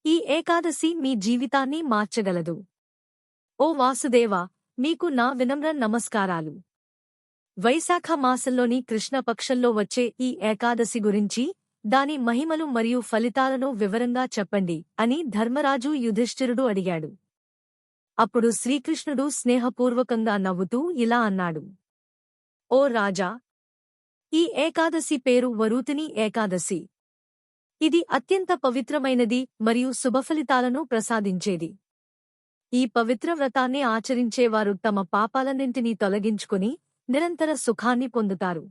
ఈ ఏకాదశి మీ జీవితాన్ని మార్చగలదు. ఓ వాసుదేవా, మీకు నా వినమ్ర నమస్కారాలు. వైశాఖ మాసంలోని కృష్ణపక్షంలో వచ్చే ఈ ఏకాదశి గురించి, దాని మహిమలు మరియు ఫలితాలను వివరంగా చెప్పండి అని ధర్మరాజు యుధిష్ఠిరుడు అడిగాడు. అప్పుడు శ్రీకృష్ణుడు స్నేహపూర్వకంగా నవ్వుతూ ఇలా అన్నాడు. ఓ రాజా! ఈ ఏకాదశి పేరు వరూధిని ఏకాదశి. ఇది అత్యంత పవిత్రమైనది మరియు శుభఫలితాలను ప్రసాదించేది. ఈ పవిత్ర వ్రతాన్ని ఆచరించేవారు తమ పాపాలన్నింటినీ తొలగించుకుని నిరంతర సుఖాన్ని పొందుతారు.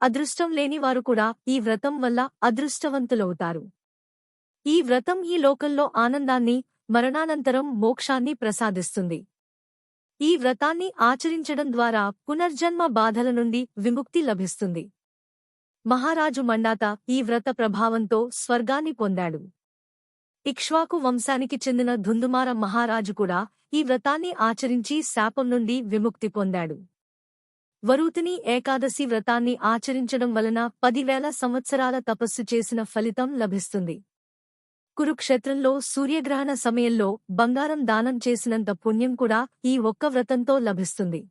అదృష్టం లేనివారు కూడా ఈ వ్రతం వల్ల అదృష్టవంతులవుతారు. ఈ వ్రతం ఈ లోకంలో ఆనందాన్ని, మరణానంతరం మోక్షాన్ని ప్రసాదిస్తుంది. ఈ వ్రతాన్ని ఆచరించడం ద్వారా పునర్జన్మ బాధల నుండి విముక్తి లభిస్తుంది. మహారాజు మండాత ఈ వ్రత ప్రభావంతో స్వర్గాన్ని పొందాడు. ఇక్ష్వాకు వంశానికి చెందిన ధుందుమార మహారాజు కూడా ఈ వ్రతాన్ని ఆచరించి శాపం నుండి విముక్తి పొందాడు. వరూధిని ఏకాదశి వ్రతాన్ని ఆచరించడం వలన 10,000 సంవత్సరాల తపస్సు చేసిన ఫలితం లభిస్తుంది. కురుక్షేత్రంలో సూర్యగ్రహణ సమయంలో బంగారం దానం చేసినంత పుణ్యం కూడా ఈ ఒక్క వ్రతంతో లభిస్తుంది.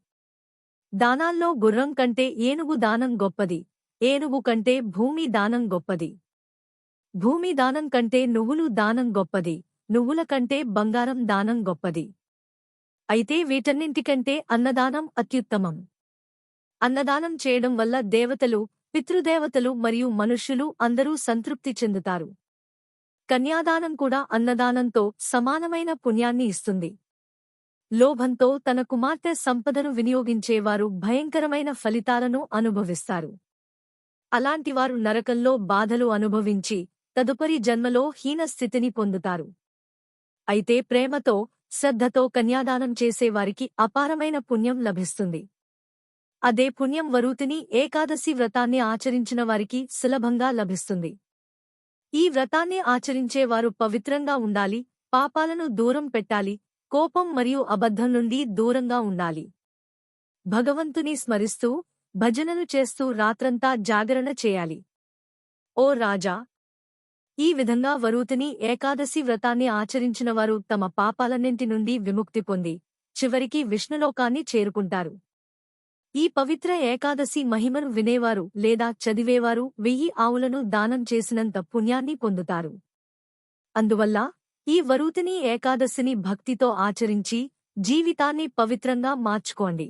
దానాల్లో గుర్రం కంటే ఏనుగు దానం గొప్పది. ఏనుగు కంటే భూమి దానం గొప్పది. భూమి దానం కంటే నువ్వులు దానం గొప్పది. నువ్వుల కంటే బంగారం దానం గొప్పది. అయితే వీటన్నింటికంటే అన్నదానం అత్యుత్తమం. అన్నదానం చేయడం వల్ల దేవతలు, పితృదేవతలు మరియు మనుష్యులు అందరూ సంతృప్తి చెందుతారు. కన్యాదానం కూడా అన్నదానంతో సమానమైన పుణ్యాన్ని ఇస్తుంది. లోభంతో తన కుమార్తె సంపదను వినియోగించేవారు భయంకరమైన ఫలితాలను అనుభవిస్తారు. అలాంటివారు నరకంలో బాధలు అనుభవించి తదుపరి జన్మలో హీనస్థితిని పొందుతారు. అయితే ప్రేమతో, శ్రద్ధతో కన్యాదానం చేసేవారికి అపారమైన పుణ్యం లభిస్తుంది. అదే పుణ్యం వరూధిని ఏకాదశి వ్రతాన్ని ఆచరించిన వారికి సులభంగా లభిస్తుంది. ఈ వ్రతాన్ని ఆచరించేవారు పవిత్రంగా ఉండాలి, పాపాలను దూరం పెట్టాలి, కోపం మరియు అబద్ధం నుండి దూరంగా ఉండాలి. భగవంతుని స్మరిస్తూ, భజనలు చేస్తూ రాత్రంతా జాగరణ చేయాలి. ఓ రాజా! ఈ విధంగా వరూధిని ఏకాదశి వ్రతాన్ని ఆచరించినవారు తమ పాపాలన్నింటి నుండి విముక్తి పొంది చివరికి విష్ణులోకాన్ని చేరుకుంటారు. ఈ పవిత్ర ఏకాదశి మహిమను వినేవారు లేదా చదివేవారు 1000 ఆవులను దానం చేసినంత పుణ్యాన్ని పొందుతారు. అందువల్ల ఈ వరూధిని ఏకాదశిని భక్తితో ఆచరించి జీవితాన్ని పవిత్రంగా మార్చుకోండి.